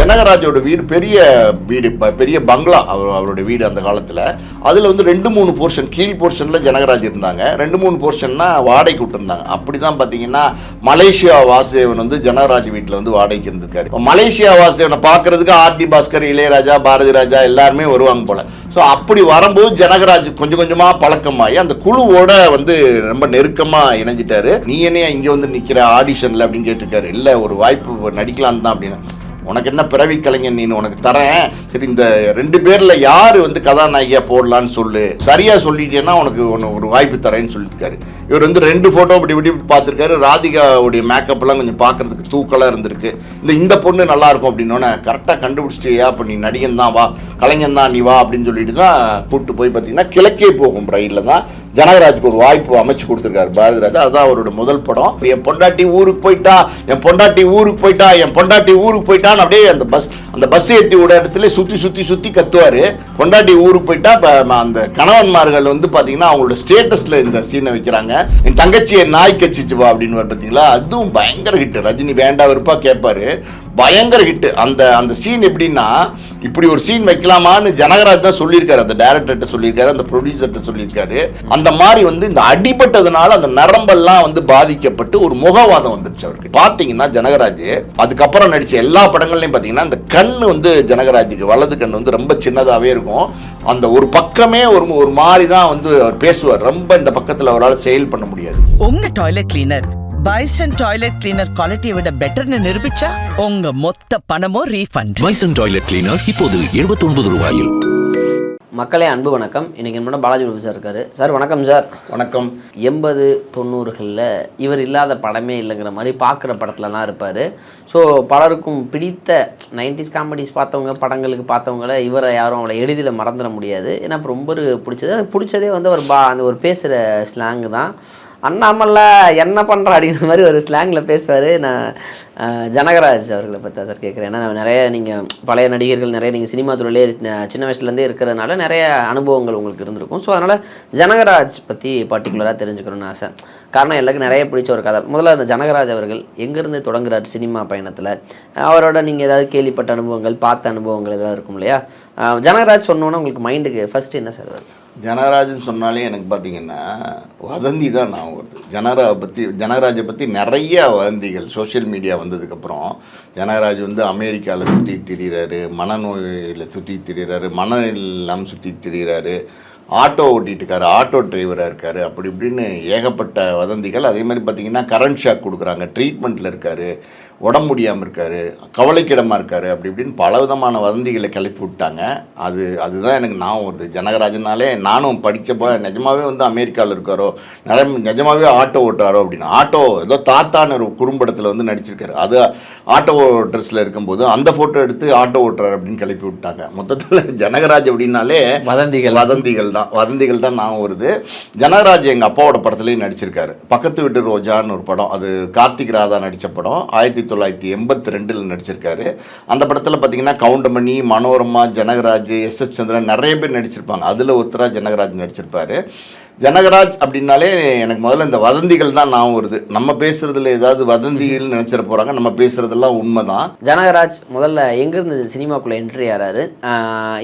ஜனகராஜோட வீடு பெரிய பங்களா, அவருடைய வீடு அந்த காலத்தில். அதில் வந்து 2-3 போர்ஷன், கீழ் போர்ஷனில் ஜனகராஜ் இருந்தாங்க, 2-3 போர்ஷன்னா வாடகைக்கு விட்டுருந்தாங்க. அப்படி தான் பார்த்தீங்கன்னா மலேசியா வாசுதேவன் வந்து ஜனகராஜ் வீட்டில் வந்து வாடகைக்கு இருந்திருக்காரு. மலேசியா வாசுதேவனை பார்க்கறதுக்கு ஆர்டி பாஸ்கர், இளையராஜா, பாரதி ராஜா எல்லாருமே வருவாங்க போல. ஸோ அப்படி வரும்போது ஜனகராஜ் கொஞ்சம் கொஞ்சமாக பழக்கமாகி அந்த குழுவோட வந்து ரொம்ப நெருக்கமாக இணைஞ்சிட்டாரு. நீ என்னையா இங்கே வந்து நிற்கிற ஆடிஷனில் அப்படின்னு கேட்டிருக்காரு. இல்லை, ஒரு வாய்ப்பு நடிக்கலாம் தான் அப்படின்னு. உனக்கு என்ன பிறவி கலைஞன், நீ உனக்கு தரேன், சரி இந்த 2 பேரில் யார் வந்து கதாநாயகியாக போடலான்னு சொல்லு, சரியாக சொல்லிட்டேன்னா உனக்கு ஒரு வாய்ப்பு தரேன்னு சொல்லியிருக்காரு. இவர் வந்து 2 ஃபோட்டோ இப்படி பார்த்துருக்காரு. ராதிகாவுடைய மேக்கப்லாம் கொஞ்சம் பார்க்குறதுக்கு தூக்கலாக இருந்திருக்கு. இந்த பொண்ணு நல்லாயிருக்கும் அப்படின்னோடனே கரெக்டாக கண்டுபிடிச்சிட்டியா, இப்போ நீ நடிகன் தான், வா கலைஞன் தான், நீ வா அப்படின்னு சொல்லிட்டு தான் கூப்பிட்டு போய் பார்த்தீங்கன்னா கிழக்கே போகும் ரயிலில் தான் ஜனகராஜுக்கு ஒரு வாய்ப்பு அமைச்சு கொடுத்துருக்காரு பாரதி ராஜா. அதுதான் அவரோட முதல் படம். என் பொண்டாட்டி ஊருக்கு போயிட்டா, என் பொண்டாட்டி ஊருக்கு போயிட்டா, என் பொண்டாட்டி ஊருக்கு போயிட்டான்னு அப்படியே அந்த பஸ் ஏற்றி விட இடத்துல சுற்றி கத்துவார். பொண்டாட்டி ஊருக்கு போயிட்டா அந்த கணவன்மார்கள் வந்து பார்த்தீங்கன்னா அவங்களோட ஸ்டேட்டஸில் இந்த சீனை வைக்கிறாங்க. என் தங்கச்சி என் நாய் கச்சிச்சுவா அப்படின்னு பார்த்தீங்களா, அதுவும் பயங்கர ஹிட்டு. ரஜினி வேண்டா விருப்பா கேட்பாரு, பயங்கர ஹிட்டு. அந்த சீன் எப்படின்னா, இப்படி ஒரு சீன் வைக்கலாமான்னு ஜனகராஜ் தான் சொல்லியிருக்காரு, அந்த டைரக்டர்கிட்ட சொல்லியிருக்காரு, அந்த ப்ரொடியூசர்கிட்ட சொல்லியிருக்காரு. அந்த மாதிரி வந்து இந்த அடிபட்டதுனால அந்த நரம்பெல்லாம் வந்து பாதிக்கப்பட்டு ஒரு முகவாதம் வந்துருச்சு அவருக்கு. பார்த்தீங்கன்னா ஜனகராஜ் அதுக்கப்புறம் நடித்த எல்லா படங்கள்லையும் பார்த்தீங்கன்னா இந்த கண் வந்து ஜனகராஜுக்கு வலது கண் வந்து ரொம்ப சின்னதாகவே இருக்கும். அந்த ஒரு பக்கமே ஒரு மாதிரி தான் வந்து அவர் பேசுவார். ரொம்ப இந்த பக்கத்தில் அவரால் செயல் பண்ண முடியாது. உங்க toilet cleaner bison toilet cleaner குவாலிட்டியை விட பெட்டர்னு நிரூபிச்சா உங்க மொத்த பணமும் ரீஃபண்ட். பைசன் டாய்லெட் கிளீனர் இப்போது 79 ரூபாயில். மக்களே அன்பு வணக்கம். இன்றைக்கி என்னோட பாலாஜி சார் இருக்கார். சார் வணக்கம் சார். வணக்கம். 80-90களில் இவர் இல்லாத படமே இல்லைங்கிற மாதிரி பார்க்குற படத்துலலாம் இருப்பார். ஸோ பலருக்கும் பிடித்த 90s காமெடிஸ் படங்களுக்கு பார்த்தவங்கள இவரை யாரும் அவளை எளிதில் மறந்துட முடியாது. ஏன்னா இப்போ ரொம்ப பிடிச்சதே வந்து அந்த ஒரு பேசுகிற ஸ்லாங்கு தான். அண்ணாமல்ல என்ன பண்ணுற அப்படிங்கிற மாதிரி ஒரு ஸ்லாங்கில் பேசுவார். நான் ஜனகராஜ் அவர்களை பற்றி சார் கேட்குறேன். ஏன்னா நிறைய நீங்கள் பழைய நடிகர்கள் நிறைய நீங்கள் சினிமா துறையிலே சின்ன வயசுலேருந்தே இருக்கிறதுனால நிறைய அனுபவங்கள் உங்களுக்கு இருந்திருக்கும். ஸோ அதனால் ஜனகராஜ் பற்றி பர்டிகுலராக தெரிஞ்சுக்கணும்னு ஆசை. காரணம் எல்லாருக்கும் நிறைய பிடிச்ச ஒரு கதை. முதல்ல அந்த ஜனகராஜ் அவர்கள் எங்கேருந்து தொடங்குறார் சினிமா பயணத்தில்? அவரோட நீங்கள் ஏதாவது கேள்விப்பட்ட அனுபவங்கள், பார்த்த அனுபவங்கள் ஏதாவது இருக்கும் இல்லையா? ஜனகராஜ் சொன்னோன்னா உங்களுக்கு மைண்டுக்கு ஃபஸ்ட்டு என்ன சார் வருது? ஜனகராஜ்னு சொன்னாலே எனக்கு பார்த்தீங்கன்னா வதந்தி தான் நான் வருது. ஜனகராஜை பற்றி நிறைய வதந்திகள் சோஷியல் மீடியா வந்ததுக்கப்புறம். ஜனகராஜ் வந்து அமெரிக்காவில் சுற்றி திரிகிறாரு, மனநோயில் சுற்றி திரிகிறாரு, மனநலம் சுற்றி திரிகிறாரு, ஆட்டோ ஓட்டிகிட்டு இருக்காரு, ஆட்டோ டிரைவராக இருக்கார், அப்படி இப்படின்னு ஏகப்பட்ட வதந்திகள். அதே மாதிரி பார்த்திங்கன்னா கரண்ட் ஷாக் கொடுக்குறாங்க, ட்ரீட்மெண்ட்டில் இருக்கார், உடம்பு முடியாமல் இருக்கார், கவலைக்கிடமாக இருக்கார், அப்படி இப்படின்னு பல விதமான வதந்திகளை கிளப்பி விட்டாங்க. அதுதான் எனக்கு ஞாபகம் வருது. ஜனகராஜனாலே நானும் படித்தப்போ நிஜமாகவே வந்து அமெரிக்காவில் இருக்காரோ, நிஜமாகவே ஆட்டோ ஓட்டாரோ அப்படின்னு. ஆட்டோ ஏதோ தாத்தான்னு ஒரு குறும்படத்தில் வந்து நடிச்சிருக்காரு. அது ஆட்டோ ட்ரெஸ்ஸில் இருக்கும்போது அந்த ஃபோட்டோ எடுத்து ஆட்டோ ஓட்டுறாரு அப்படின்னு கிளப்பி விட்டாங்க. மொத்தத்தில் ஜனகராஜ் அப்படின்னாலே வதந்திகள் தான் ஞாபகம் வருது. ஜனகராஜ் எங்கள் அப்பாவோட படத்துலேயும் நடிச்சிருக்காரு. பக்கத்து வீட்டு ரோஜான்னு ஒரு படம், அது கார்த்திக் ராதா நடித்த படம், 1982 நடிச்சிருக்காரு. அந்த படத்தில் பார்த்தீங்கன்னா கவுண்டமணி, மனோரமா, ஜனகராஜ், எஸ் சந்திரன் நிறைய பேர் நடிச்சிருப்பாங்க. அதில் ஒருத்தராக ஜனகராஜ் நடிச்சிருப்பார். ஜனகராஜ் அப்படின்னாலே எனக்கு முதல்ல இந்த வதந்திகள் தான் ஞாபகம் வருது. நம்ம பேசுறதுல ஏதாவது வதந்திகள் நினைச்சிட போறாங்க, நம்ம பேசுறதெல்லாம் உண்மைதான். ஜனகராஜ் முதல்ல எங்கிருந்து சினிமாக்குள்ள என்ட்ரி ஆறாரு?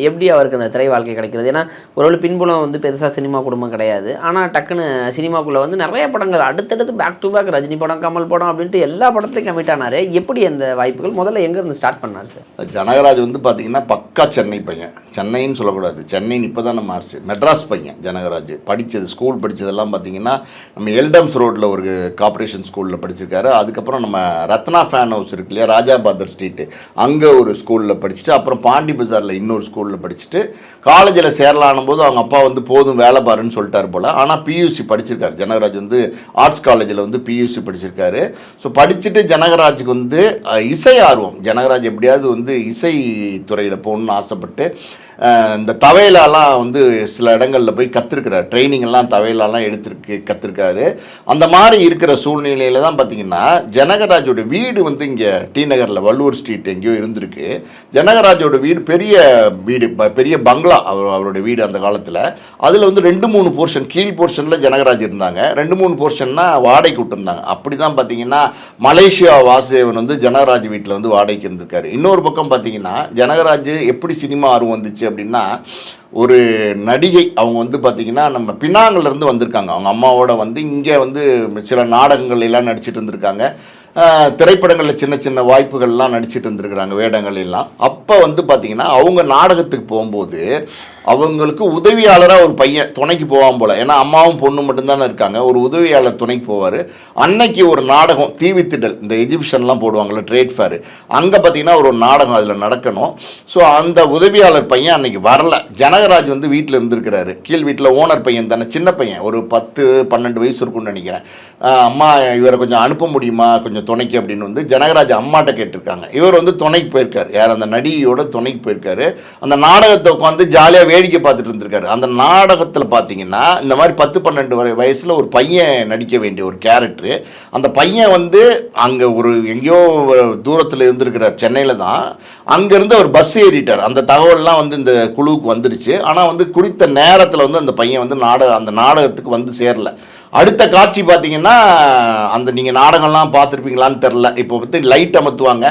எப்படி அவருக்கு அந்த திரை வாழ்க்கை கிடைக்கிறது? ஏன்னா ஒரு பின்புலம் வந்து பெருசாக சினிமா குடும்பம் கிடையாது. ஆனால் டக்குன்னு சினிமாக்குள்ள வந்து நிறைய படங்கள் அடுத்தடுத்து பேக் டு பேக் ரஜினி படம், கமல் படம் அப்படின்ட்டு எல்லா படத்துலையும் கமிட் ஆனார். எப்படி அந்த வாய்ப்புகள் முதல்ல எங்கேருந்து ஸ்டார்ட் பண்ணார் சார்? ஜனகராஜ் வந்து பார்த்தீங்கன்னா பக்கா சென்னை பையன். சென்னைன்னு சொல்லக்கூடாது, சென்னை இப்போ தான் மாறிச்சு, மெட்ராஸ் பையன் ஜனகராஜ். ஸ்கூல் படித்ததெல்லாம் பார்த்தீங்கன்னா நம்ம எல்டம்ஸ் ரோட்டில் ஒரு கார்ப்பரேஷன் ஸ்கூலில் படிச்சிருக்காரு. அதுக்கப்புறம் நம்ம ரத்னா ஃபேன் ஹவுஸ் இருக்கு இல்லையா, ராஜாபாதர் ஸ்ட்ரீட்டு, அங்கே ஒரு ஸ்கூலில் படிச்சுட்டு, அப்புறம் பாண்டி பஜாரில் இன்னொரு ஸ்கூலில் படிச்சுட்டு, காலேஜில் சேரலானும் போது அவங்க அப்பா வந்து போதும் வேலை பாருன்னு சொல்லிட்டார் போல். ஆனால் பியூசி படிச்சிருக்காரு. ஜனகராஜ் வந்து ஆர்ட்ஸ் காலேஜில் வந்து பியூசி படிச்சிருக்காரு. ஸோ படிச்சுட்டு ஜனகராஜுக்கு வந்து இசை ஆர்வம். ஜனகராஜ் எப்படியாவது வந்து இசை துறையில் போகணுன்னு ஆசைப்பட்டு இந்த தவையிலலாம் வந்து சில இடங்களில் போய் கற்றுருக்கிறார், ட்ரைனிங் எல்லாம் தவையிலலாம் கற்றுருக்காரு. அந்த மாதிரி இருக்கிற சூழ்நிலையில் தான் பார்த்தீங்கன்னா ஜனகராஜோட வீடு வந்து இங்கே டி நகரில் வள்ளுவர் ஸ்ட்ரீட் எங்கேயோ இருந்திருக்கு. ஜனகராஜோட வீடு பெரிய வீடு, பெரிய பங்களா அவருடைய வீடு அந்த காலத்தில். அதில் வந்து 2-3 போர்ஷன், கீழ் போர்ஷனில் ஜனகராஜ் இருந்தாங்க, 2-3 போர்ஷன்னா வாடகைக்கு விட்டுருந்தாங்க. அப்படி தான் பார்த்தீங்கன்னா மலேசியா வாசுதேவன் வந்து ஜனகராஜ் வீட்டில் வந்து வாடகைக்கு இருந்திருக்காரு. இன்னொரு பக்கம் பார்த்தீங்கன்னா ஜனகராஜ் எப்படி சினிமா ஆர்வம் வந்துச்சு அப்படின்னா, ஒரு நடிகை அவங்க வந்து பார்த்திங்கன்னா நம்ம பினாங்கிலேருந்து வந்திருக்காங்க. அவங்க அம்மாவோட வந்து இங்கே வந்து சில நாடகங்கள் எல்லாம் நடிச்சிட்டு இருந்திருக்காங்க. திரைப்படங்களில் சின்ன சின்ன வாய்ப்புகள்லாம் நடிச்சிட்டு இருந்திருக்கிறாங்க, வேடங்கள் எல்லாம். அப்போ வந்து பார்த்திங்கன்னா அவங்க நாடகத்துக்கு போகும்போது அவங்களுக்கு உதவியாளராக ஒரு பையன் துணைக்கு போவான் போல். ஏன்னா அம்மாவும் பொண்ணு மட்டும்தானே இருக்காங்க, ஒரு உதவியாளர் துணைக்கு போவார். அன்னைக்கு ஒரு நாடகம் தீவித்திடல், இந்த எஜிபிஷன்லாம் போடுவாங்கள்ல, ட்ரேட் ஃபேர், அங்கே பார்த்தீங்கன்னா ஒரு நாடகம் அதில் நடக்கணும். ஸோ அந்த உதவியாளர் பையன் அன்னைக்கு வரல. ஜனகராஜ் வந்து வீட்டில் இருந்திருக்கிறாரு, கீழ் வீட்டில் ஓனர் பையன் தானே, சின்ன பையன், ஒரு 10-12 வயசு இருக்குன்னு நினைக்கிறேன். அம்மா இவரை கொஞ்சம் அனுப்ப முடியுமா கொஞ்சம் துணைக்கு அப்படின்னு வந்து ஜனகராஜ் அம்மாட்ட கேட்டிருக்காங்க. இவர் வந்து துணைக்கு போயிருக்காரு, யார் அந்த நடிகையோட துணைக்கு போயிருக்காரு. அந்த நாடகத்தை உட்காந்து ஜாலியாக வேடிக்கை பார்த்துட்டு இருந்திருக்காரு. அந்த நாடகத்தில் பார்த்தீங்கன்னா இந்த மாதிரி 10-12 வயசில் ஒரு பையன் நடிக்க வேண்டிய ஒரு கேரக்டரு. அந்த பையன் வந்து அங்கே ஒரு எங்கேயோ தூரத்தில் இருந்திருக்கிறார், சென்னையில் தான். அங்கேருந்து அவர் பஸ் ஏறிட்டார். அந்த தகவல்லாம் வந்து இந்த குழுவுக்கு வந்துடுச்சு. ஆனால் வந்து குறித்த நேரத்தில் வந்து அந்த பையன் வந்து அந்த நாடகத்துக்கு வந்து சேரல. அடுத்த காட்சி பார்த்தீங்கன்னா, அந்த நீங்கள் நாடகம்லாம் பார்த்துருப்பீங்களான்னு தெரில, இப்போ வந்து லைட் அமர்த்துவாங்க,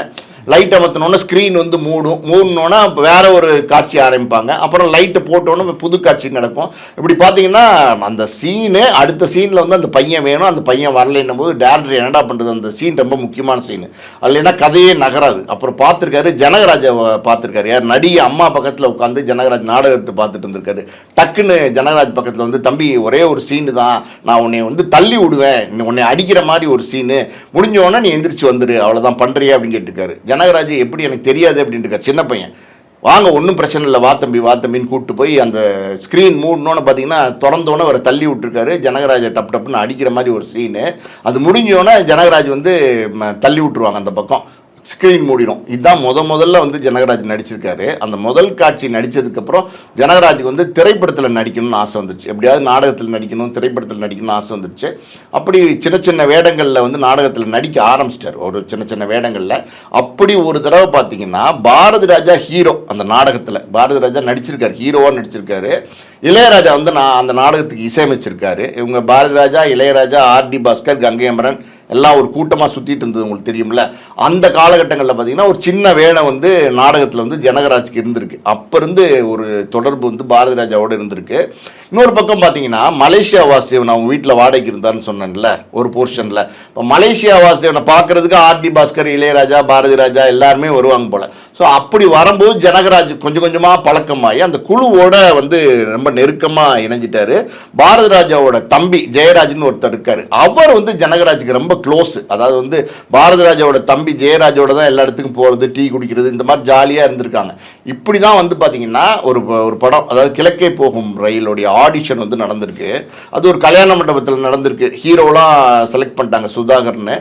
லைட் அமர்த்தினோன்னா ஸ்க்ரீன் வந்து மூடணுன்னா வேற ஒரு காட்சி ஆரம்பிப்பாங்க. அப்புறம் லைட்டை போட்டோன்னு புது காட்சி நடக்கும். இப்படி பார்த்தீங்கன்னா அந்த சீனு அடுத்த சீனில் வந்து அந்த பையன் வேணும், அந்த பையன் வரலைன்னும் போது டேரக்டர் என்னடா பண்ணுறது, அந்த சீன் ரொம்ப முக்கியமான சீனு, இல்லைன்னா கதையே நகராது. அப்புறம் பார்த்துருக்காரு, ஜனகராஜை பார்த்துருக்காரு, யார் நடிகை அம்மா பக்கத்தில் உட்காந்து ஜனகராஜ் நாடகத்தை பார்த்துட்டு இருந்திருக்காரு. டக்குன்னு ஜனகராஜ் பக்கத்தில் வந்து, தம்பி ஒரே ஒரு சீனு தான், நான் உன்னை வந்து தள்ளி விடுவேன், உன்னை அடிக்கிற மாதிரி ஒரு சீனு, முடிஞ்சோன்னா நீ எந்திரிச்சு வந்துரு, அவ்வளோதான் பண்ணுறியா அப்படின்னு கேட்டுருக்காரு. ஜனகராஜ் எப்படி எனக்கு தெரியாது அப்படின்ட்டு சின்ன பையன், வாங்க ஒன்றும் பிரச்சனை இல்லை, வா தம்பின்னு கூப்பிட்டு போய் அந்த ஸ்க்ரீன் மூடணுன்னு பார்த்தீங்கன்னா திறந்தோன்னே அவரை தள்ளி விட்டுருக்காரு. ஜனகராஜை டப்புன்னு அடிக்கிற மாதிரி ஒரு சீனு. அது முடிஞ்சோன்னே ஜனகராஜ் வந்து தள்ளி விட்டுருவாங்க, அந்த பக்கம் ஸ்க்ரீன் மூடிடும். இதுதான் முதல்ல வந்து ஜனகராஜ் நடிச்சிருக்காரு. அந்த முதல் காட்சி நடித்ததுக்கப்புறம் ஜனகராஜுக்கு வந்து திரைப்படத்தில் நடிக்கணும்னு ஆசை வந்துருச்சு, எப்படியாவது நாடகத்தில் நடிக்கணும், திரைப்படத்தில் நடிக்கணும்னு ஆசை வந்துருச்சு. அப்படி சின்ன சின்ன வேடங்களில் வந்து நாடகத்தில் நடிக்க ஆரம்பிச்சிட்டார், ஒரு சின்ன சின்ன வேடங்களில். அப்படி ஒரு தடவை பார்த்தீங்கன்னா பாரதி ராஜா ஹீரோ, அந்த நாடகத்தில் பாரதி ராஜா நடிச்சிருக்காரு, ஹீரோவாக நடிச்சிருக்காரு. இளையராஜா வந்து அந்த நாடகத்துக்கு இசையமைச்சிருக்காரு. இவங்க பாரதி ராஜா, இளையராஜா, ஆர்டி பாஸ்கர், கங்கை அமரன் எல்லாம் ஒரு கூட்டமாக சுற்றிட்டு இருந்தது உங்களுக்கு தெரியும்ல. அந்த காலகட்டங்களில் பார்த்தீங்கன்னா ஒரு சின்ன வேடம் வந்து நாடகத்தில் வந்து ஜனகராஜுக்கு இருந்திருக்கு. அப்போ இருந்து ஒரு தொடர்பு வந்து பாரதி ராஜாவோடு இருந்திருக்கு. இன்னொரு பக்கம் பார்த்தீங்கன்னா மலேசியா வாசுதேவன் அவங்க வீட்டில் வாடகைக்கு இருந்தான்னு சொன்னேன்ல ஒரு போர்ஷனில். இப்போ மலேசியா வாசுதேவனை பார்க்குறதுக்கு ஆர்டி பாஸ்கர், இளையராஜா, பாரதி ராஜா எல்லாருமே வருவாங்க போல். ஸோ அப்படி வரும்போது ஜனகராஜ் கொஞ்சம் கொஞ்சமாக பழக்கமாகி அந்த குழுவோட வந்து ரொம்ப நெருக்கமாக இணைஞ்சிட்டாரு. பாரதி ராஜாவோட தம்பி ஜெயராஜ்னு ஒருத்தர் இருக்கார், அவர் வந்து ஜனகராஜுக்கு ரொம்ப க்ளோஸ். அதாவது வந்து பாரதி ராஜாவோட தம்பி ஜெயராஜோட தான் எல்லா இடத்துக்கும் போகிறது, டீ குடிக்கிறது, இந்த மாதிரி ஜாலியாக இருந்திருக்காங்க. இப்படி தான் வந்து பார்த்தீங்கன்னா ஒரு படம், அதாவது கிழக்கே போகும் ரயிலுடைய ஆடிஷன் வந்து நடந்திருக்கு. அது ஒரு கல்யாண மண்டபத்தில் நடந்திருக்கு. ஹீரோலாம் செலக்ட் பண்ணிட்டாங்க, சுதாகர்னு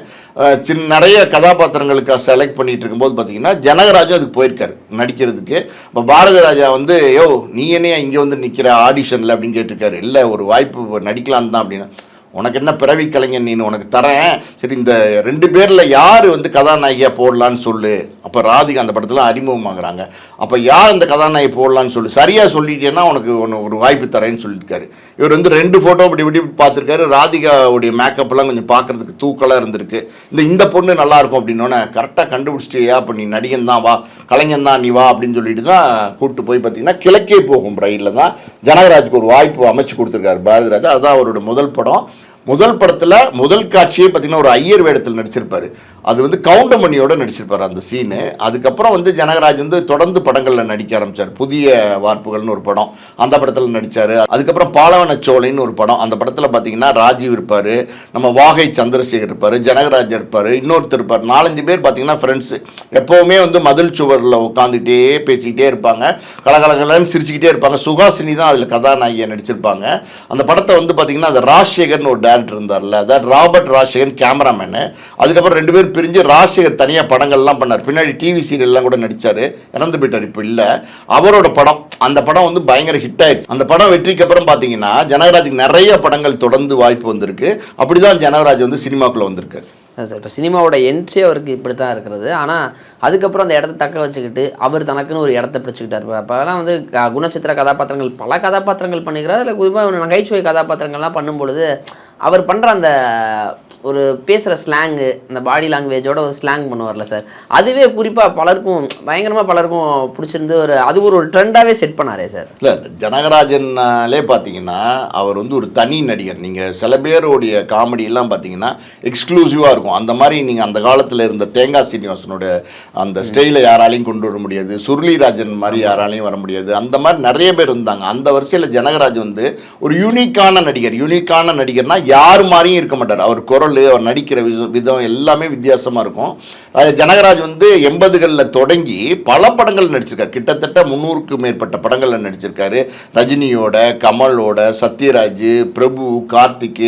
நிறைய கதாபாத்திரங்களுக்கு செலக்ட் பண்ணிட்டு இருக்கும்போது பார்த்தீங்கன்னா ஜனகராஜும் அதுக்கு போயிருக்காரு நடிக்கிறதுக்கு. இப்போ பாரதி ராஜா வந்து, யோ நீ என்னையா இங்கே வந்து நிற்கிற ஆடிஷனில் அப்படின்னு கேட்டிருக்காரு. இல்லை ஒரு வாய்ப்பு நடிக்கலாம் தான் அப்படின்னு. உனக்கு என்ன பிறவி கலைஞன், நீ உனக்கு தரேன், சரி இந்த 2 பேரில் யார் வந்து கதாநாயகியாக போடலான்னு சொல்லு. அப்போ ராதிகா அந்த படத்தில் அறிமுகமாகறாங்க. அப்போ யார் அந்த கதாநாயகி போடலான்னு சொல்லு, சரியாக சொல்லிட்டேன்னா உனக்கு ஒரு வாய்ப்பு தரேன்னு சொல்லியிருக்காரு. இவர் வந்து 2 ஃபோட்டோ இப்படி பார்த்துருக்காரு. ராதிகாவுடைய மேக்கப்லாம் கொஞ்சம் பார்க்குறதுக்கு தூக்கலாக இருந்திருக்கு. இந்த பொண்ணு நல்லாயிருக்கும் அப்படின்னோடனே கரெக்டாக கண்டுபிடிச்சிட்டியா, அப்போ நீ நடிகன் தான், வா கலைஞன் தான் நீ வா அப்படின்னு சொல்லிட்டு தான் கூப்பிட்டு போய் பார்த்தீங்கன்னா கிழக்கே போகும் ரயிலில் தான் ஜனகராஜுக்கு ஒரு வாய்ப்பு அமைச்சு கொடுத்துருக்காரு பாரதி ராஜா. அதுதான் அவரோட முதல் படம். முதல் படத்தில் முதல் காட்சியே பார்த்தீங்கன்னா ஒரு ஐயர் வேடத்தில் நடிச்சிருப்பார். அது வந்து கவுண்டமணியோடு நடிச்சிருப்பார் அந்த சீனு. அதுக்கப்புறம் வந்து ஜனகராஜ் வந்து தொடர்ந்து படங்களில் நடிக்க ஆரம்பித்தார். புதிய வார்ப்புகள்னு ஒரு படம், அந்த படத்தில் நடித்தார். அதுக்கப்புறம் பாலவனச்சோலைன்னு ஒரு படம், அந்த படத்தில் பார்த்தீங்கன்னா ராஜீவ் இருப்பார், நம்ம வாகை சந்திரசேகர் இருப்பார், ஜனகராஜ் இருப்பார், இன்னொருத்தர் இருப்பார். 4-5 பேர் பார்த்தீங்கன்னா ஃப்ரெண்ட்ஸு. எப்போவுமே வந்து மதில் சுவரில் உட்காந்துக்கிட்டே பேசிக்கிட்டே இருப்பாங்க, கலகலகலன்னு சிரிச்சுக்கிட்டே இருப்பாங்க. சுஹாசினி தான் அதில் கதாநாயகியை நடிச்சிருப்பாங்க. அந்த படத்தை வந்து பார்த்தீங்கன்னா அது ராஜசேகர்னு ஒரு டேரக்டர் இருந்தார்ல, அதாவது ராபர்ட் ராஜசேகர் கேமராமேனு. அதுக்கப்புறம் 2 பேரும் பிரிஞ்சு ராஜசேகர் தனியாக படங்கள்லாம் பண்ணார். பின்னாடி டிவி சீரியல்லாம் கூட நடித்தார், இறந்து போயிட்டார் இப்போ இல்லை. அவரோட படம், அந்த படம் வந்து பயங்கர ஹிட் ஆயிடுச்சு. அந்த படம் வெற்றிக்கு அப்புறம் பார்த்தீங்கன்னா ஜனகராஜுக்கு நிறைய படங்கள் தொடர்ந்து வாய்ப்பு வந்திருக்கு. அப்படி தான் ஜனகராஜ் வந்து சினிமாக்குள்ளே வந்திருக்கு. சார் இப்போ சினிமாவோட என்ட்ரி அவருக்கு இப்படி தான் இருக்கிறது. ஆனால் அதுக்கப்புறம் அந்த இடத்த தக்க வச்சுக்கிட்டு அவர் தனக்குன்னு ஒரு இடத்த பிடிச்சிக்கிட்டார். அப்போலாம் வந்து குணச்சித்திர கதாபாத்திரங்கள் பல கதாபாத்திரங்கள் பண்ணிக்கிறார். அதில் குறிப்பாக நகைச்சுவை கதாபாத்திரங்கள்லாம் பண்ணும்பொழுது அவர் பண்ணுற அந்த ஒரு பேசுகிற ஸ்லாங்கு, அந்த பாடி லாங்குவேஜோட ஒரு ஸ்லாங் பண்ணுவார்ல சார், அதுவே குறிப்பாக பலருக்கும் பிடிச்சிருந்து அது ஒரு ட்ரெண்டாகவே செட் பண்ணாரே சார். இல்லை, ஜனகராஜன்னாலே பார்த்தீங்கன்னா அவர் வந்து ஒரு தனி நடிகர். நீங்கள் சில பேருடைய காமெடியெல்லாம் பார்த்தீங்கன்னா எக்ஸ்க்ளூசிவாக இருக்கும். அந்த மாதிரி நீங்கள் அந்த காலத்தில் இருந்த தேங்காய் சீனிவாசனோட அந்த ஸ்டைலை யாராலையும் கொண்டு வர முடியாது, சுருளிராஜன் மாதிரி யாராலையும் வர முடியாது. அந்த மாதிரி நிறைய பேர் இருந்தாங்க. அந்த வரிசையில் ஜனகராஜ் வந்து ஒரு யூனிக்கான நடிகர்னா யார் மாதிரியும் இருக்க மாட்டார். அவர் குரல், அவர் நடிக்கிற விதம் எல்லாமே வித்தியாசமாக இருக்கும். ஜனகராஜ் வந்து 80களில் தொடங்கி பல படங்கள் நடிச்சிருக்காரு. கிட்டத்தட்ட 300க்கும் மேற்பட்ட படங்களில் நடிச்சிருக்காரு. ரஜினியோட, கமலோட, சத்யராஜ், பிரபு, கார்த்திக்,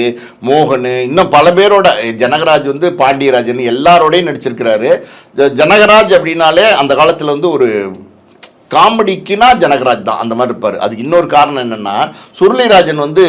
மோகன், இன்னும் பல பேரோட ஜனகராஜ் வந்து பாண்டியராஜன் எல்லாரோடையும் நடிச்சிருக்கிறாரு. ஜனகராஜ் அப்படின்னாலே அந்த காலத்தில் வந்து ஒரு காமெடிக்குனா ஜனகராஜ் தான் அந்த மாதிரி இருப்பார். அதுக்கு இன்னொரு காரணம் என்னென்னா, சுருளிராஜன் வந்து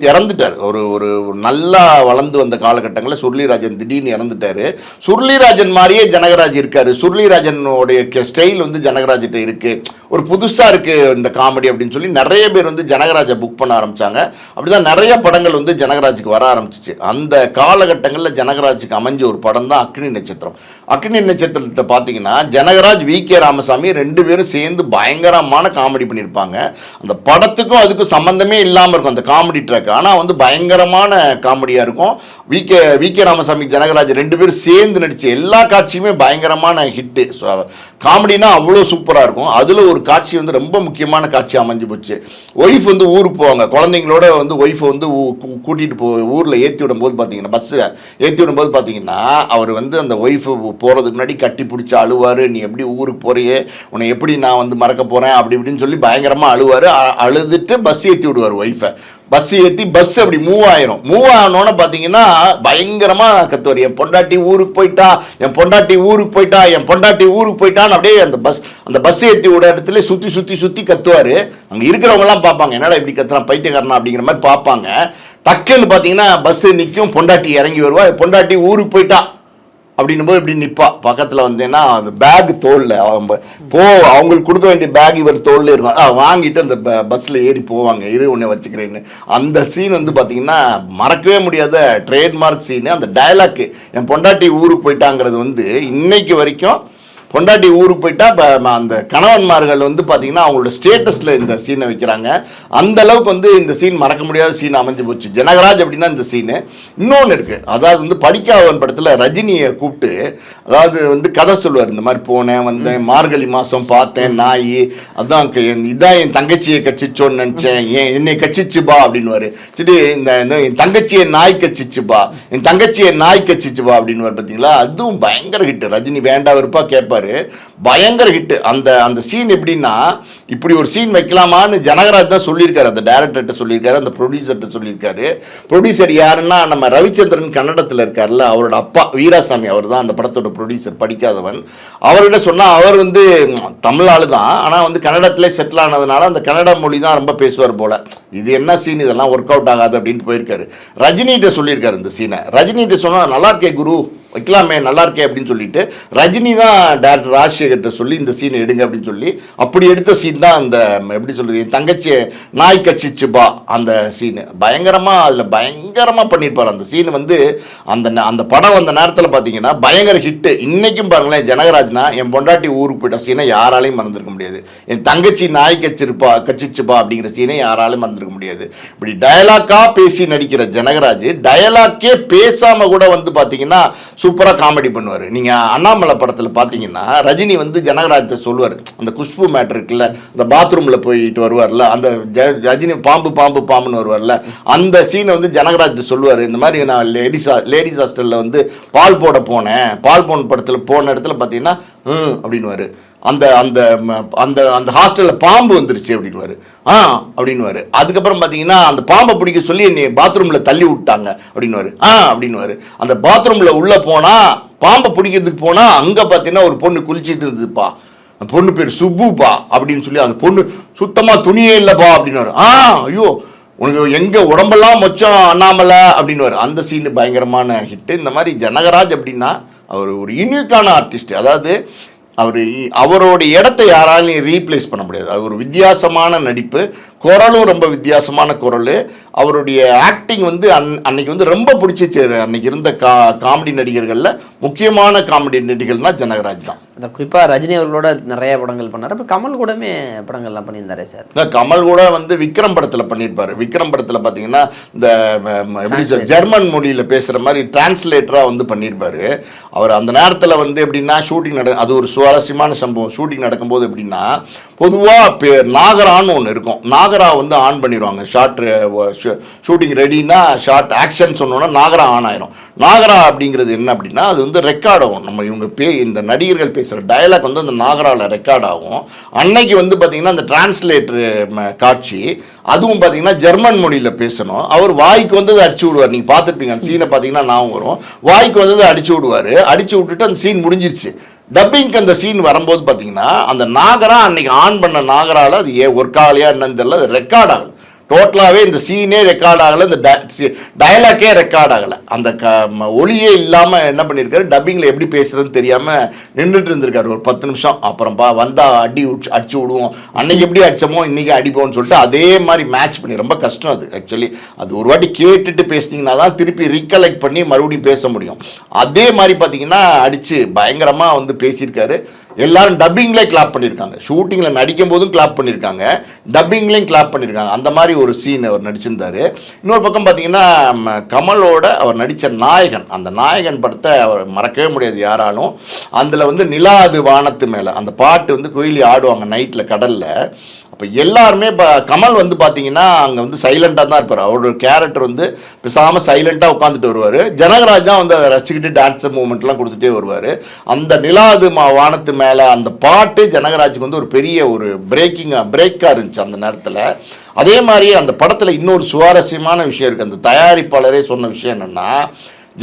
இறந்துட்டார். ஒரு நல்லா வளர்ந்து வந்த காலகட்டங்களில் சுருளிராஜன் திடீர்னு இறந்துட்டார். சுருளிராஜன் மாதிரியே ஜனகராஜ் இருக்கார். சுருளிராஜனுடைய ஸ்டைல் வந்து ஜனகராஜ்கிட்ட இருக்குது. ஒரு புதுசாக இருக்குது இந்த காமெடி அப்படின்னு சொல்லி நிறைய பேர் வந்து ஜனகராஜை புக் பண்ண ஆரம்பித்தாங்க. அப்படி தான் நிறைய படங்கள் வந்து ஜனகராஜுக்கு வர ஆரம்பிச்சிச்சு. அந்த காலகட்டங்களில் ஜனகராஜுக்கு அமைஞ்ச ஒரு படம் தான் அக்னி நட்சத்திரம். அக்னி நட்சத்திரத்தை பார்த்தீங்கன்னா ஜனகராஜ், வி.கே. ராமசாமி 2 பேரும் சேர்ந்து பயங்கரமான காமெடி பண்ணியிருப்பாங்க. அந்த படத்துக்கும் அதுக்கும் சம்மந்தமே இல்லாமல் இருக்கும் அந்த காமெடி ட்ராக். ஆனால் வந்து பயங்கரமான காமெடியாக இருக்கும். வி.கே. ராமசாமி, ஜனகராஜ் 2 பேரும் சேர்ந்து நடித்த எல்லா காட்சியுமே பயங்கரமான ஹிட்டு. காமெடினா அவ்வளோ சூப்பராக இருக்கும். அதில் ஒரு காட்சி வந்து ரொம்ப முக்கியமான காட்சி அமைஞ்சு போச்சு. ஒய்ஃப் வந்து ஊருக்கு போவாங்க, குழந்தைங்களோட வந்து ஒய்ஃபை வந்து கூட்டிகிட்டு ஊரில் ஏற்றி விடும்போது பார்த்தீங்கன்னா, பஸ்ஸில் ஏற்றி விடும்போது பார்த்தீங்கன்னா, அவர் வந்து அந்த ஒய்ஃபு போகிறதுக்கு முன்னாடி கட்டி பிடிச்சி அழுவார். நீ எப்படி ஊருக்கு போறியே, உன்னை எப்படி நான் வந்து மறக்க போகிறேன் அப்படி இப்படின்னு சொல்லி பயங்கரமாக அழுவார். அழுதுட்டு பஸ் ஏற்றி விடுவார் ஒய்ஃபை. பஸ் ஏற்றி பஸ் அப்படி மூவ் ஆகணும்னு பார்த்தீங்கன்னா பயங்கரமாக கத்துவார். என் பொண்டாட்டி ஊருக்கு போயிட்டான்னு அப்படியே அந்த பஸ் ஏற்றி விட இடத்துல சுற்றி கத்துவார். அங்கே இருக்கிறவங்கலாம் பார்ப்பாங்க, என்னடா இப்படி கத்துறான், பைத்தியக்காரனா அப்படிங்கிற மாதிரி பார்ப்பாங்க. டக்குன்னு பார்த்தீங்கன்னா பஸ் நிற்கும், பொண்டாட்டி இறங்கி வருவா. பொண்டாட்டி ஊருக்கு போயிட்டா அப்படின்னும் போது இப்படி நிற்பா. பக்கத்தில் வந்தேன்னா அந்த பேக் தோளில் அவங்களுக்கு கொடுக்க வேண்டிய பேக் இவர் தோளில் இருக்கும். வாங்கிட்டு அந்த பஸ்ஸில் ஏறி போவாங்க. உன்னை வச்சுக்கிறேன்னு அந்த சீன் வந்து பார்த்தீங்கன்னா மறக்கவே முடியாத ட்ரேட்மார்க் சீனு. அந்த டயலாக்கு, என் பொண்டாட்டி ஊருக்கு போயிட்டாங்கிறது வந்து இன்னைக்கு வரைக்கும், பொண்டாட்டி ஊருக்கு போயிட்டா அந்த கணவன்மார்கள் வந்து பார்த்தீங்கன்னா அவங்களோட ஸ்டேட்டஸில் இந்த சீனை வைக்கிறாங்க. அந்த அளவுக்கு வந்து இந்த சீன் மறக்க முடியாத சீன் அமைஞ்சு போச்சு. ஜனகராஜ் அப்படின்னா இந்த சீனு. இன்னொன்று இருக்குது, அதாவது வந்து படிக்காதவன் படத்தில் ரஜினியை கூப்பிட்டு அதாவது வந்து கதை சொல்லுவார். இந்த மாதிரி போனேன் வந்தேன், மார்கழி மாதம் பார்த்தேன் நாய், இதான் என் தங்கச்சியை கச்சிச்சோன்னு நினச்சேன், என்னை கச்சிச்சுப்பா அப்படின்வாரு. சரி, இந்த என் தங்கச்சியை நாய் கச்சிச்சுப்பா அப்படின்வார். பார்த்தீங்களா, அதுவும் பயங்கர ஹிட்டு. ரஜினி வேண்டா வெறுப்பா கேட்பாரு, பயங்கர ஹிட்டு. அந்த சீன் எப்படின்னா, இப்படி ஒரு சீன் வைக்கலாமான்னு ஜனகராஜ் தான் சொல்லியிருக்காரு. அந்த டைரக்டர்கிட்ட சொல்லியிருக்காரு, அந்த ப்ரொடியூசர்கிட்ட சொல்லியிருக்காரு. ப்ரொடியூசர் யாருன்னா நம்ம ரவிச்சந்திரன் கன்னடத்தில் இருக்கார்ல, அவரோட அப்பா வீராசாமி, அவர் தான் அந்த படத்தோட ப்ரொடியூசர், படிக்காதவன். அவர்கிட்ட சொன்னால் அவர் வந்து தமிழ் ஆளு தான், ஆனால் வந்து கன்னடத்திலே செட்டில் ஆனதுனால அந்த கன்னட மொழி தான் ரொம்ப பேசுவார் போல். இது என்ன சீன், இதெல்லாம் ஒர்க் அவுட் ஆகாது அப்படின்ட்டு போயிருக்காரு. ரஜினிகிட்ட சொல்லியிருக்காரு இந்த சீனை. ரஜினிகிட்ட சொன்னால் நல்லா இருக்கே குரு, வைக்கலாமே, நல்லா இருக்கே அப்படின்னு சொல்லிட்டு ரஜினி தான் டேரக்டர் ராஜசேகர்கிட்ட சொல்லி இந்த சீனை எடுங்க அப்படின்னு சொல்லி அப்படி எடுத்த சீன் தான் அந்த எப்படி சொல்கிறது, என் தங்கச்சி நாய் கச்சிச்சுப்பா அந்த சீனு. அதில் பயங்கரமாக பண்ணியிருப்பார். அந்த சீன் வந்து அந்த படம் வந்த நேரத்தில் பார்த்தீங்கன்னா பயங்கர ஹிட்டு. இன்றைக்கும் பாருங்களேன், ஜனகராஜ்னா என் பொண்டாட்டி ஊருக்கு போயிட்ட சீனை யாராலையும் மறந்துருக்க முடியாது. என் தங்கச்சி நாய் கச்சிச்சுப்பா அப்படிங்கிற சீனை யாராலையும் மறந்துருக்க முடியாது. இப்படி டயலாக்காக பேசி நடிக்கிற ஜனகராஜ் டயலாக்கே பேசாமல் கூட வந்து பார்த்தீங்கன்னா சூப்பராக காமெடி பண்ணுவார். நீங்கள் அண்ணாமலை படத்தில் பார்த்தீங்கன்னா ரஜினி வந்து ஜனகராஜை சொல்லுவார், அந்த குஷ்பு மேட்ரு இருக்குல்ல, அந்த பாத்ரூமில் போயிட்டு வருவார்ல, அந்த ரஜினி பாம்புன்னு வருவார்ல, அந்த சீனை வந்து ஜனகராஜ் சொல்லுவார். இந்த மாதிரி நான் லேடிஸ் ஹாஸ்டலில் வந்து பால் போட போனேன், பால் போன படத்தில் போன இடத்துல பார்த்தீங்கன்னா அப்படின்னுவாரு. அந்த அந்த அந்த அந்த ஹாஸ்டலில் பாம்பு வந்துருச்சு அப்படின்வாரு. அப்படின்வாரு. அதுக்கப்புறம் பார்த்தீங்கன்னா அந்த பாம்பை பிடிக்க சொல்லி என்னை பாத்ரூமில் தள்ளி விட்டாங்க அப்படின்வாரு. அப்படின்வாரு. அந்த பாத்ரூமில் உள்ளே போனால் பாம்பை பிடிக்கிறதுக்கு போனால் அங்கே பார்த்தீங்கன்னா ஒரு பொண்ணு குளிச்சுட்டு இருந்ததுப்பா, அந்த பொண்ணு பேர் சுப்புப்பா அப்படின்னு சொல்லி அந்த பொண்ணு சுத்தமாக துணியே இல்லைப்பா அப்படின்வாரு. ஐயோ உனக்கு எங்கே உடம்பெல்லாம் மொச்சம் அண்ணாமலை அப்படின்வாரு. அந்த சீனு பயங்கரமான ஹிட்டு. இந்த மாதிரி ஜனகராஜ் அப்படின்னா அவர் ஒரு யூனிக்கான ஆர்டிஸ்ட். அதாவது அவருடைய இடத்தை யாராலையும் ரீப்ளேஸ் பண்ண முடியாது. அது ஒரு வித்தியாசமான நடிப்பு, குரலும் ரொம்ப வித்தியாசமான குரல். அவருடைய ஆக்டிங் வந்து அன்னைக்கு வந்து ரொம்ப பிடிச்சிச்சு. அன்னைக்கு இருந்த காமெடி நடிகர்களில் முக்கியமான காமெடி நடிகர்னால் ஜனகராஜ் தான். அந்த குறிப்பாக ரஜினி அவர்களோட நிறைய படங்கள் பண்ணார். அப்போ கமல் கூடமே படங்கள்லாம் பண்ணியிருந்தாரே சார். கமல் கூட வந்து விக்ரம் படத்தில் பண்ணியிருப்பார். விக்ரம் படத்தில் பார்த்தீங்கன்னா இந்த எப்படி ஜெர்மன் மொழியில் பேசுகிற மாதிரி டிரான்ஸ்லேட்டராக வந்து பண்ணியிருப்பார். அவர் அந்த நேரத்தில் வந்து எப்படின்னா ஷூட்டிங் அது ஒரு சுவாரஸ்யமான சம்பவம். ஷூட்டிங் நடக்கும்போது எப்படின்னா பொதுவாக நாகரான்னு ஒன்று இருக்கும். நாகரா வந்து ஆன் பண்ணிடுவாங்க. ஷூட்டிங் ரெடினா ஷார்ட் ஆக்ஷன் சொன்னோன்னா நாகரா ஆன் ஆயிரும். நாகரா அப்படிங்கிறது என்ன அப்படின்னா அது வந்து ரெக்கார்ட் ஆகும். நம்ம இவங்க இந்த நடிகர்கள் பேசுகிற டயலாக் வந்து அந்த நாகராவில் ரெக்கார்ட் ஆகும். அன்னைக்கு வந்து பார்த்திங்கன்னா அந்த டிரான்ஸ்லேட்டர் காட்சி அதுவும் பார்த்திங்கன்னா ஜெர்மன் மொழியில் பேசணும். அவர் வாய்க்கு வந்து அதை அடிச்சு விடுவார். நீங்கள் பார்த்துருப்பீங்க அந்த சீனை பார்த்தீங்கன்னா நான் வரும். வாய்க்கு வந்து அதை அடிச்சு விடுவார். அடிச்சு விட்டுட்டு அந்த சீன் முடிஞ்சிருச்சு. டப்பிங்க்கு அந்த சீன் வரும்போது பார்த்தீங்கன்னா அந்த நாகரா அன்னைக்கு ஆன் பண்ண நாகராவில் அது ஒர்க் ஆகலையா என்னன்னு தெரியல, அது ரெக்கார்ட் ஆகலை. டோட்டலாகவே இந்த சீனே ரெக்கார்ட் ஆகலை, இந்த டயலாக்கே ரெக்கார்ட் ஆகலை. அந்த ஒளியே இல்லாமல் என்ன பண்ணியிருக்காரு, டப்பிங்கில் எப்படி பேசுகிறதுன்னு தெரியாமல் நின்றுட்டு இருந்திருக்காரு ஒரு 10 நிமிஷம். அப்புறம்ப்பா வந்தால் அடிச்சு விடுவோம், அன்னைக்கு எப்படி அடித்தோமோ இன்றைக்கி அடிப்போம்னு சொல்லிட்டு அதே மாதிரி மேட்ச் பண்ணி ரொம்ப கஷ்டம் அது. ஆக்சுவலி அது ஒரு வாட்டி கேட்டுட்டு பேசினீங்கன்னா தான் திருப்பி ரீகலெக்ட் பண்ணி மறுபடியும் பேச முடியும். அதே மாதிரி பார்த்தீங்கன்னா அடித்து பயங்கரமாக வந்து பேசியிருக்காரு. எல்லாரும் டப்பிங்லேயே கிளாப் பண்ணியிருக்காங்க. ஷூட்டிங்கில் நடிக்கும் போதும் கிளாப் பண்ணியிருக்காங்க, டப்பிங்லேயும் கிளாப் பண்ணியிருக்காங்க. அந்த மாதிரி ஒரு சீன் அவர் நடிச்சிருந்தார். இன்னொரு பக்கம் பார்த்தீங்கன்னா கமலோட அவர் நடித்த நாயகன், அந்த நாயகன் படத்தை அவர் மறக்கவே முடியாது யாராலும். அதில் வந்து நிலா அது வானத்து மேலே அந்த பாட்டு வந்து கோயிலி ஆடுவாங்க நைட்டில் கடலில். அப்போ எல்லாருமே இப்போ கமல் வந்து பார்த்தீங்கன்னா அங்கே வந்து சைலண்ட்டாக தான் இருப்பார். அவரோட கேரக்டர் வந்து பேசாமல் சைலண்ட்டாக உட்காந்துட்டு வருவார். ஜனகராஜ் தான் வந்து அதை ரசிச்சுக்கிட்டு டான்ஸ் மூமெண்ட்லாம் கொடுத்துட்டே வருவார். அந்த நிலாது வானத்து மேலே அந்த பாட்டு ஜனகராஜுக்கு வந்து ஒரு பெரிய ஒரு பிரேக்காக இருந்துச்சு அந்த நேரத்தில். அதே மாதிரி அந்த படத்தில் இன்னொரு சுவாரஸ்யமான விஷயம் இருக்குது. அந்த தயாரிப்பாளரே சொன்ன விஷயம் என்னென்னா,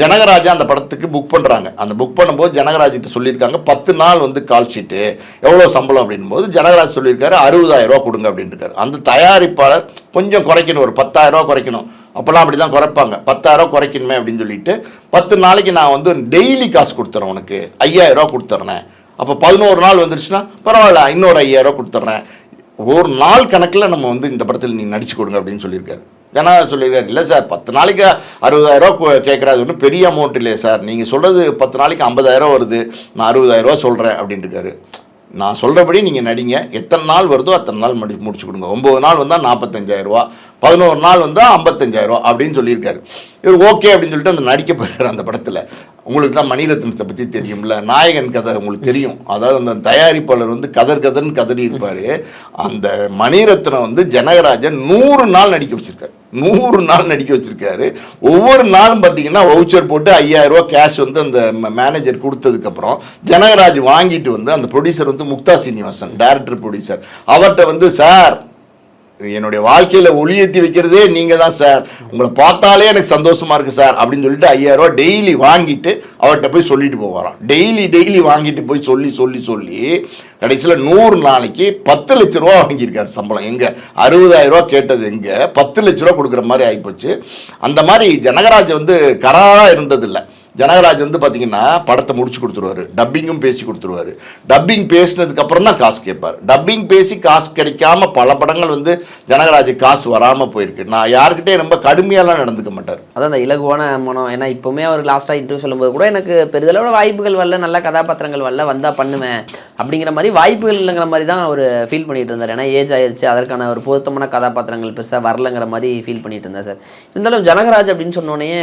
ஜனகராஜா அந்த படத்துக்கு புக் பண்ணுறாங்க. அந்த புக் பண்ணும்போது ஜனகராஜ்கிட்ட சொல்லியிருக்காங்க 10 நாள் வந்து கால் ஷீட்டு, எவ்வளோ சம்பளம் அப்படின்போது ஜனகராஜ் சொல்லியிருக்காரு 60,000 ரூபா கொடுங்க அப்படின்ட்டுருக்காரு. அந்த தயாரிப்பாளர் கொஞ்சம் குறைக்கணும், ஒரு 10,000 ரூபா குறைக்கணும். அப்போல்லாம் அப்படி தான் குறைப்பாங்க. 10,000 ரூபா குறைக்கணுமே அப்படின்னு சொல்லிட்டு 10 நாளைக்கு நான் வந்து டெய்லி காசு கொடுத்துட்றேன், உனக்கு 5,000 ரூபா கொடுத்துட்றேன். அப்போ 11 நாள் வந்துருச்சுன்னா பரவாயில்ல, இன்னொரு 5,000 ரூபா கொடுத்துட்றேன். ஒரு நாள் கணக்கில் நம்ம வந்து இந்த படத்தில் நீ நடிச்சு கொடுங்க அப்படின்னு சொல்லியிருக்காரு. ஏன்னா சொல்லியிருக்காரு, இல்லை சார் 10 நாளைக்கு 60,000 ரூபா கேட்குறாது ஒன்றும் பெரிய அமௌண்ட் இல்லையே சார், நீங்கள் சொல்கிறது 10 நாளைக்கு 50,000 வருது, நான் 60,000 ரூபா சொல்கிறேன் அப்படின்ட்டுருக்காரு. நான் சொல்கிறபடி நீங்கள் நடிங்க, எத்தனை நாள் வருதோ அத்தனை நாள் முடிச்சு கொடுங்க. 9 நாள் வந்தால் 45,000 ரூபா, 11 நாள் வந்தால் 55,000 ரூபா அப்படின்னு சொல்லியிருக்காரு. இவர் ஓகே அப்படின்னு சொல்லிட்டு அந்த நடிக்க போயிருக்கார் அந்த படத்தில். உங்களுக்கு தான் மணிரத்னத்தை பற்றி தெரியும்ல, நாயகன் கதை உங்களுக்கு தெரியும். அதாவது அந்த தயாரிப்பாளர் வந்து கதர்ன்னு கதறி இருப்பார். அந்த மணிரத்னம் வந்து ஜனகராஜன் 100 நாள் நடிக்க வச்சுருக்காரு. 100 நாள் நடிக்க வச்சுருக்காரு. ஒவ்வொரு நாளும் பார்த்தீங்கன்னா வவுச்சர் போட்டு 5,000 ரூபா கேஷ் வந்து அந்த மேனேஜர் கொடுத்ததுக்கப்புறம் ஜனகராஜ் வாங்கிட்டு வந்து அந்த ப்ரொடியூசர் வந்து முக்தா சீனிவாசன் டைரக்டர் ப்ரொடியூசர் அவர்கிட்ட வந்து, சார் என்னுடைய வாழ்க்கையில் ஒளியேற்றி வைக்கிறதே நீங்கள் தான் சார், உங்களை பார்த்தாலே எனக்கு சந்தோஷமாக இருக்குது சார் அப்படின்னு சொல்லிட்டு 5,000 ரூபா டெய்லி வாங்கிட்டு அவர்கிட்ட போய் சொல்லிட்டு போவாராம். டெய்லி வாங்கிட்டு போய் சொல்லி கடைசியில் 100 நாளைக்கு 10 லட்ச ரூபா வாங்கியிருக்காரு சம்பளம். எங்கே 60,000 ரூபா கேட்டது எங்கே 10 லட்ச ரூபா கொடுக்குற மாதிரி ஆகிப்போச்சு. அந்த மாதிரி ஜனகராஜ் வந்து கராராக இருந்ததில்லை. ஜனகராஜ் வந்து பார்த்தீங்கன்னா படத்தை முடிச்சு கொடுத்துருவாரு, டப்பிங்கும் பேசி கொடுத்துருவாரு. டப்பிங் பேசினதுக்கு அப்புறம் தான் காசு கேட்பார். டப்பிங் பேசி காசு கிடைக்காம பல படங்கள் வந்து ஜனகராஜ் காசு வராமல் போயிருக்கு. நான் யாருக்கிட்டே ரொம்ப கடுமையாலாம் நடந்துக்க மாட்டார். அதான் அந்த இலகுவான மனம். ஏன்னா இப்போவுமே அவர் லாஸ்ட்டாக இன்டர்வியூ சொல்லும்போது கூட எனக்கு பெரிதளவோட வாய்ப்புகள் வரல, நல்ல கதாபாத்திரங்கள் வரல, வந்தால் பண்ணுவேன் அப்படிங்கிற மாதிரி வாய்ப்புகள் இல்லைங்கிற மாதிரி தான் அவர் ஃபீல் பண்ணிட்டு இருந்தார். ஏன்னா ஏஜ் ஆயிடுச்சு, அதற்கான ஒரு பொருத்தமான கதாபாத்திரங்கள் பெருசாக வரலைங்கிற மாதிரி ஃபீல் பண்ணிட்டு இருந்தார் சார். இருந்தாலும் ஜனகராஜ் அப்படின்னு சொன்னோடனே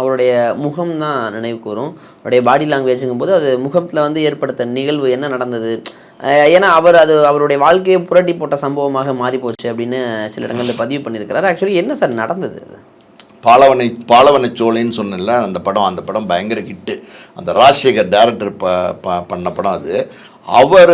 அவருடைய முகம் தான் நினைவுக்கு வரும். அவருடைய பாடி லாங்குவேஜுங்கும் போது அது முகத்தில் வந்து ஏற்படுத்த நிகழ்வு என்ன நடந்தது, ஏன்னா அவருடைய வாழ்க்கையை புரட்டி போட்ட சம்பவமாக மாறி போச்சு அப்படின்னு சில இடங்களில் பதிவு பண்ணியிருக்கிறார். ஆக்சுவலி என்ன சார் நடந்தது? பாலவனை சோலைன்னு சொன்னல அந்த படம் பயங்கர ஹிட்டு. அந்த ராஜசேகர் டைரக்டர் பண்ண படம் அது. அவர்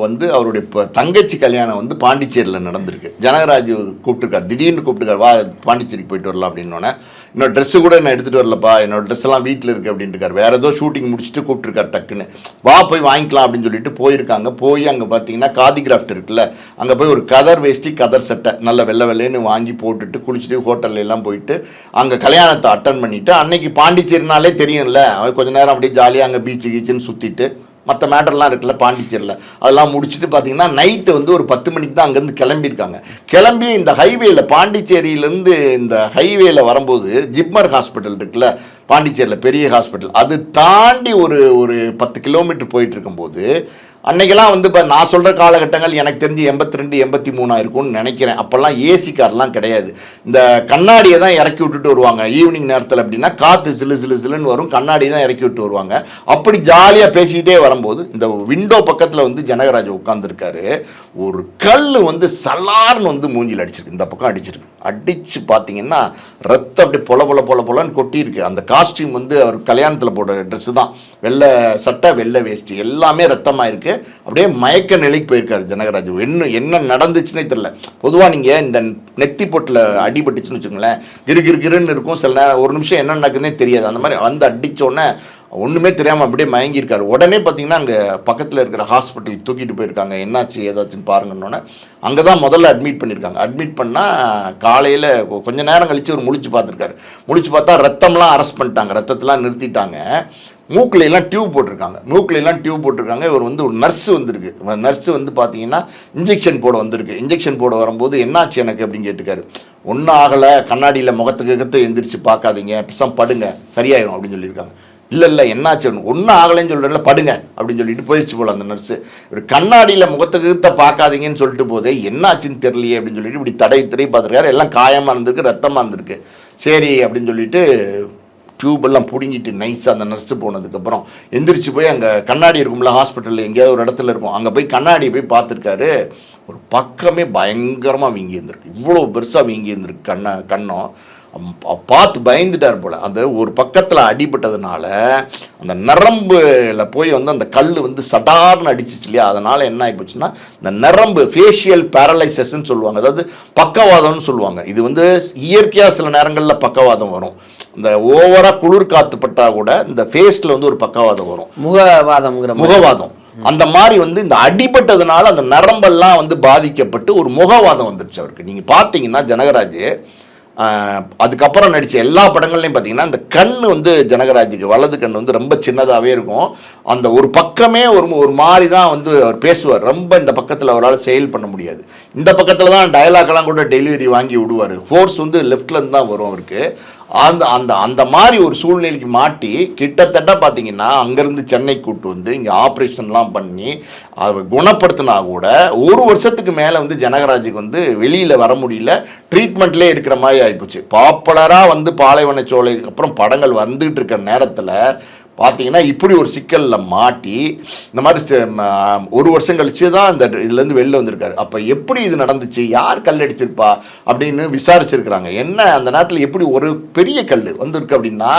வந்து அவருடைய தங்கச்சி கல்யாணம் வந்து பாண்டிச்சேரியில் நடந்திருக்கு. ஜனகராஜ் கூப்பிட்டுருக்காரு, திடீர்னு கூப்பிட்டுருக்காரு, வா பாண்டிச்சேரிக்கு போயிட்டு வரலாம் அப்படின்னோடனே, இன்னொரு ட்ரெஸ்ஸு கூட நான் எடுத்துகிட்டு வரலப்பா, என்னோட ட்ரெஸ் எல்லாம் வீட்டில் இருக்குது அப்படின்ட்டுருக்காரு. வேறு ஏதோ ஷூட்டிங் முடிச்சுட்டு கூப்பிட்டுருக்காரு டக்குன்னு, வா போய் வாங்கிக்கலாம் அப்படின்னு சொல்லிட்டு போயிருக்காங்க. போய் அங்கே பார்த்தீங்கன்னா காதி கிராஃப்ட் இருக்குல்ல, அங்கே போய் ஒரு கதர் வேஷ்டி கதர் சட்டை நல்ல வெள்ளைன்னு வாங்கி போட்டுட்டு குளிச்சுட்டு ஹோட்டல்ல எல்லாம் போயிட்டு அங்கே கல்யாணத்தை அட்டன் பண்ணிவிட்டு, அன்னைக்கு பாண்டிச்சேரினாலே தெரியும்ல, கொஞ்சம் நேரம் அப்படியே ஜாலியாக அங்கே பீச்சு கீச்சுன்னு சுற்றிட்டு மற்ற மேட்டர்லாம் இருக்குல்ல பாண்டிச்சேரியில், அதெல்லாம் முடிச்சுட்டு பார்த்தீங்கன்னா நைட்டு வந்து ஒரு 10 மணிக்கு தான் அங்கேருந்து கிளம்பியிருக்காங்க. கிளம்பி இந்த ஹைவேல பாண்டிச்சேரியிலேருந்து இந்த ஹைவேல வரும்போது ஜிப்மர் ஹாஸ்பிட்டல் இருக்குல்ல பாண்டிச்சேரியில், பெரிய ஹாஸ்பிட்டல், அது தாண்டி ஒரு 10 கிலோமீட்டர் போயிட்டு இருக்கும்போது, அன்றைக்கெல்லாம் வந்து இப்போ நான் சொல்கிற காலகட்டங்கள் எனக்கு தெரிஞ்சு 82 83 இருக்கும்னு நினைக்கிறேன். அப்போல்லாம் ஏசி கார்லாம் கிடையாது. இந்த கண்ணாடியை தான் இறக்கி விட்டுட்டு வருவாங்க ஈவினிங் நேரத்தில். அப்படின்னா காற்று சிலுன்னு வரும், கண்ணாடி தான் இறக்கி விட்டு வருவாங்க. அப்படி ஜாலியாக பேசிக்கிட்டே வரும்போது இந்த விண்டோ பக்கத்தில் வந்து ஜனகராஜ் உட்காந்துருக்காரு. ஒரு கல் வந்து சலார்னு வந்து மூஞ்சில் அடிச்சிருக்கு, இந்த பக்கம் அடிச்சிருக்கு. அடித்து பார்த்தீங்கன்னா ரத்தம் அப்படியே பொலன்னு கொட்டியிருக்கு. அந்த காஸ்டியூம் வந்து அவர் கல்யாணத்தில் போட்ட ட்ரெஸ்ஸு தான், வெள்ளை சட்டை வெள்ளை வேஷ்டி எல்லாமே ரத்தமாக இருக்குது. அப்படியே மயக்க நிலைக்கு போயிருக்காரு ஜனகராஜ். என்ன நடந்துச்சுன்னே தெரியல. பொதுவாக நீங்கள் இந்த நெத்தி பொட்டில் அடிபட்டுச்சுன்னு வச்சுக்கோங்களேன், கிருன்னு இருக்கும், சில நேரம் ஒரு நிமிஷம் என்ன நடக்குதுன்னே தெரியாது. அந்த மாதிரி வந்து அடித்தோடனே ஒன்றுமே தெரியாமல் அப்படியே மயங்கியிருக்காரு. உடனே பார்த்தீங்கன்னா அங்கே பக்கத்தில் இருக்கிற ஹாஸ்பிட்டலுக்கு தூக்கிட்டு போயிருக்காங்க. என்னாச்சு ஏதாச்சுன்னு பாருங்கன்னொன்னே அங்கே தான் முதல்ல அட்மிட் பண்ணியிருக்காங்க. அட்மிட் பண்ணால் காலையில் கொஞ்சம் நேரம் கழித்து ஒரு முழிச்சு பார்த்துருக்காரு. முழிச்சு பார்த்தா ரத்தம்லாம் அரெஸ்ட் பண்ணிட்டாங்க, ரத்தத்தெலாம் நிறுத்திட்டாங்க. மூக்கிலெல்லாம் டியூப் போட்டிருக்காங்க. இவர் வந்து ஒரு நர்ஸு வந்திருக்கு. நர்ஸு வந்து பார்த்தீங்கன்னா இன்ஜெக்ஷன் போட வந்திருக்கு. இன்ஜெக்ஷன் போட வரும்போது என்னாச்சு எனக்கு அப்படின்னு கேட்டுக்காரு. ஒன்றும் ஆகலை, கண்ணாடியில் முகத்துக்கு எந்திரிச்சு பார்க்காதீங்க, பிசம் படுங்க சரியாயிரும் அப்படின்னு சொல்லியிருக்காங்க. இல்லை என்னாச்சு, ஒன்றும் ஆகலைன்னு சொல்கிறேன்ல, படுங்க அப்படின்னு சொல்லிட்டு போயிடுச்சு போல் அந்த நர்ஸு. ஒரு கண்ணாடியில் முகத்துக்கு பார்க்காதீங்கன்னு சொல்லிட்டு போதே என்னாச்சுன்னு தெரியலையே அப்படின்னு சொல்லிட்டு இப்படி தடவி பார்த்துருக்காரு. எல்லாம் காயமாக இருந்திருக்கு, ரத்தமாக இருந்திருக்கு. சரி அப்படின்னு சொல்லிட்டு டியூபெல்லாம் பிடுங்கிட்டு நைஸாக அந்த நர்ஸு போனதுக்கப்புறம் எந்திரிச்சு போய் அங்கே கண்ணாடி இருக்கும்ல ஹாஸ்பிட்டலில் எங்கேயாவது ஒரு இடத்துல இருக்கும், அங்கே போய் கண்ணாடியை போய் பார்த்துருக்காரு. ஒரு பக்கமே பயங்கரமாக வீங்கி இருந்திருக்கு, இவ்வளோ பெருசாக வீங்கி இருந்திருக்கு கண்ணம். பார்த்து பயந்துட்டார் போல். அந்த ஒரு பக்கத்தில் அடிபட்டதுனால அந்த நரம்பில் போய் வந்து அந்த கல் வந்து சடார்னு அடிச்சிச்சு இல்லையா, அதனால் என்ன ஆகிப்போச்சுன்னா இந்த நரம்பு ஃபேஷியல் பேரலைசஸ்ன்னு சொல்லுவாங்க, அதாவது பக்கவாதம்னு சொல்லுவாங்க. இது வந்து இயற்கையாக சில நேரங்களில் பக்கவாதம் வரும். இந்த ஓவராக குளிர் காற்று பட்டால் கூட இந்த ஃபேஸில் வந்து ஒரு பக்கவாதம் வரும், முகவாதம். அந்த மாதிரி வந்து இந்த அடிபட்டதுனால அந்த நரம்பெல்லாம் வந்து பாதிக்கப்பட்டு ஒரு முகவாதம் வந்துருச்சு அவருக்கு. நீங்கள் பார்த்தீங்கன்னா ஜனகராஜ் அதுக்கப்புறம் நடித்த எல்லா படங்கள்லையும் பார்த்தீங்கன்னா இந்த கண் வந்து ஜனகராஜுக்கு வலது கண் வந்து ரொம்ப சின்னதாகவே இருக்கும். அந்த ஒரு பக்கமே ஒரு மாதிரி தான் வந்து அவர் பேசுவார். ரொம்ப இந்த பக்கத்தில் அவரால் செயல் பண்ண முடியாது. இந்த பக்கத்தில் தான் டயலாக்லாம் கூட டெலிவரி வாங்கி விடுவார். ஃபோர்ஸ் வந்து லெஃப்ட்லேருந்து தான் வரும் அவருக்கு. அந்த மாதிரி ஒரு சூழ்நிலைக்கு மாட்டி கிட்டத்தட்ட பார்த்தீங்கன்னா அங்கேருந்து சென்னை கூட்டு வந்து இங்கே ஆப்ரேஷன்லாம் பண்ணி அதை குணப்படுத்தினா கூட 1 வருஷத்துக்கு மேலே வந்து ஜனகராஜுக்கு வந்து வெளியில் வர முடியல, ட்ரீட்மெண்ட்லேயே இருக்கிற மாதிரி ஆகிப்போச்சு. பாப்புலராக வந்து பாலைவன சோலைக்கு அப்புறம் படங்கள் வந்துகிட்டு இருக்கிற நேரத்தில் பார்த்தீங்கன்னா இப்படி ஒரு சிக்கலில் மாட்டி இந்த மாதிரி 1 வருஷம் கழிச்சு தான் இந்த இதுலேருந்து வெளில வந்திருக்காரு. அப்போ எப்படி இது நடந்துச்சு, யார் கல் அடிச்சிருப்பா அப்படின்னு விசாரிச்சிருக்கிறாங்க. என்ன அந்த நேரத்தில் எப்படி ஒரு பெரிய கல் வந்திருக்கு அப்படின்னா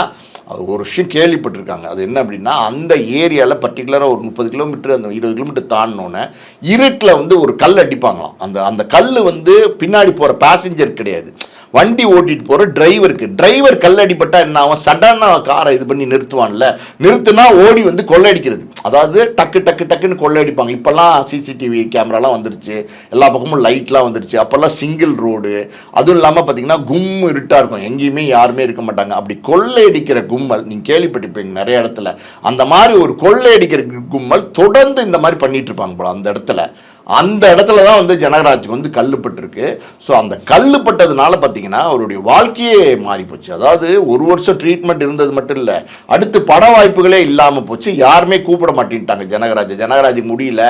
ஒரு விஷயம் கேள்விப்பட்டிருக்காங்க. அது என்ன அப்படின்னா அந்த ஏரியாவில் பர்டிகுலராக ஒரு 30 கிலோமீட்டர் அந்த 20 கிலோமீட்டர் தாண்டினோன்னே இருட்டில் வந்து ஒரு கல் அடிப்பாங்களாம். அந்த கல் வந்து பின்னாடி போகிற பேசஞ்சர் கிடையாது, வண்டி ஓட்டிட்டு போகிற டிரைவர் கல் அடிப்பட்டால் என்ன ஆகும், சடனாக காரை இது பண்ணி நிறுத்துவான்ல, நிறுத்துனா ஓடி வந்து கொள்ளையடிக்கிறது. அதாவது டக்குன்னு கொள்ளையடிப்பாங்க. இப்போல்லாம் சிசிடிவி கேமராலாம் வந்துருச்சு, எல்லா பக்கமும் லைட்லாம் வந்துருச்சு. அப்போல்லாம் சிங்கிள் ரோடு, அதுவும் இல்லாமல் பார்த்தீங்கன்னா கும் இருட்டாக இருக்கும், எங்கேயுமே யாருமே இருக்க மாட்டாங்க. அப்படி கொள்ளையடிக்கிற கும்பல் நீங்கள் கேள்விப்பட்டிருப்பீங்க நிறைய இடத்துல. அந்த மாதிரி ஒரு கொள்ளையடிக்கிற கும்பல் தொடர்ந்து இந்த மாதிரி பண்ணிட்டு இருப்பாங்க போல அந்த இடத்துல தான் வந்து ஜனகராஜுக்கு வந்து கல்லுப்பட்டிருக்கு. ஸோ அந்த கல்லுப்பட்டதுனால பார்த்தீங்கன்னா அவருடைய வாழ்க்கையே மாறி போச்சு. அதாவது 1 வருஷம் ட்ரீட்மெண்ட் இருந்தது மட்டும் இல்லை, அடுத்து பட வாய்ப்புகளே இல்லாமல் போச்சு. யாருமே கூப்பிட மாட்டேன்ட்டாங்க ஜனகராஜுக்கு முடியல,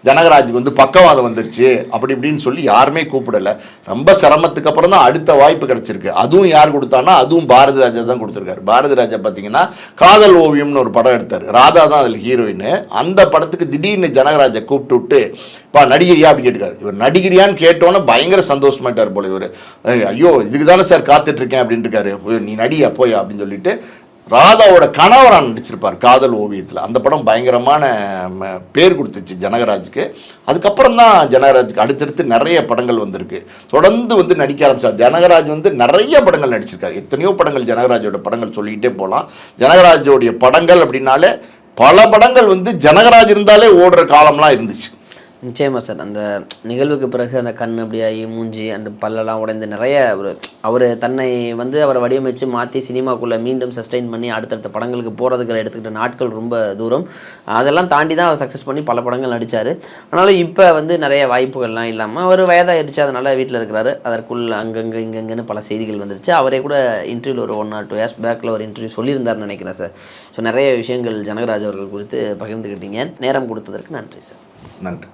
ஜனகராஜுக்கு வந்து பக்கவாதம் வந்துருச்சு அப்படி இப்படின்னு சொல்லி யாருமே கூப்பிடலை. ரொம்ப சிரமத்துக்கு அப்புறம் தான் அடுத்த வாய்ப்பு கிடச்சிருக்கு. அதுவும் யார் கொடுத்தானா, அதுவும் பாரதி ராஜா தான் கொடுத்துருக்காரு. பாரதி ராஜா பார்த்தீங்கன்னா காதல் ஓவியம்னு ஒரு படம் எடுத்தார், ராதா தான் அதில் ஹீரோயின். அந்த படத்துக்கு திடீர்னு ஜனகராஜை கூப்பிட்டு விட்டு, இப்போ நடிகரியா அப்படின்னு கேட்டுக்காரு. இவர் நடிகரியான்னு கேட்டோன்னே பயங்கர சந்தோஷமாயிட்டார் போல இவர். ஐயோ இதுக்கு தானே சார் காத்துட்டு இருக்கேன் அப்படின்ட்டு இருக்காரு. நீ நடியா போயா அப்படின்னு சொல்லிட்டு ராதாவோட கணவராக நடிச்சிருப்பார் காதல் ஓவியத்தில். அந்த படம் பயங்கரமான பேர் கொடுத்துச்சு ஜனகராஜுக்கு. அதுக்கப்புறம் தான் ஜனகராஜுக்கு அடுத்தடுத்து நிறைய படங்கள் வந்திருக்கு. தொடர்ந்து வந்து நடிக்க ஆரம்பிச்சார். ஜனகராஜ் வந்து நிறைய படங்கள் நடிச்சிருக்காரு. எத்தனையோ படங்கள் ஜனகராஜோட படங்கள் சொல்லிக்கிட்டே போகலாம். ஜனகராஜோடைய படங்கள் அப்படின்னாலே பல படங்கள் வந்து ஜனகராஜ் இருந்தாலே ஓடுற காலம்லாம் இருந்துச்சு. நிச்சயமாக சார். அந்த நிகழ்வுக்கு பிறகு அந்த கண் அப்படியாகி மூஞ்சி அந்த பல்லெல்லாம் உடைந்து நிறைய அவர் தன்னை வந்து அவரை வடிவமைச்சு மாற்றி சினிமாக்குள்ளே மீண்டும் சஸ்டெயின் பண்ணி அடுத்தடுத்த படங்களுக்கு போகிறதுக்கு எடுத்துக்கிட்ட நாட்கள் ரொம்ப தூரம். அதெல்லாம் தாண்டி தான் அவர் சக்ஸஸ் பண்ணி பல படங்கள் நடித்தார். ஆனாலும் இப்போ வந்து நிறைய வாய்ப்புகள்லாம் இல்லாமல் அவர் வயதாகிடுச்சு. அதனால் வீட்டில் இருக்கிறாரு. அதற்குள்ள அங்கங்கே இங்கங்கன்னு பல செய்திகள் வந்துருச்சு. அவரே கூட இன்டர்வியூவில் ஒரு 1 or 2 years பேக்கில் ஒரு இன்டர்வியூ சொல்லியிருந்தார்னு நினைக்கிறேன் சார். ஸோ நிறைய விஷயங்கள் ஜனகராஜ் அவர்கள் குறித்து பகிர்ந்துக்கிட்டீங்க. நேரம் கொடுத்ததற்கு நன்றி சார். நன்றி.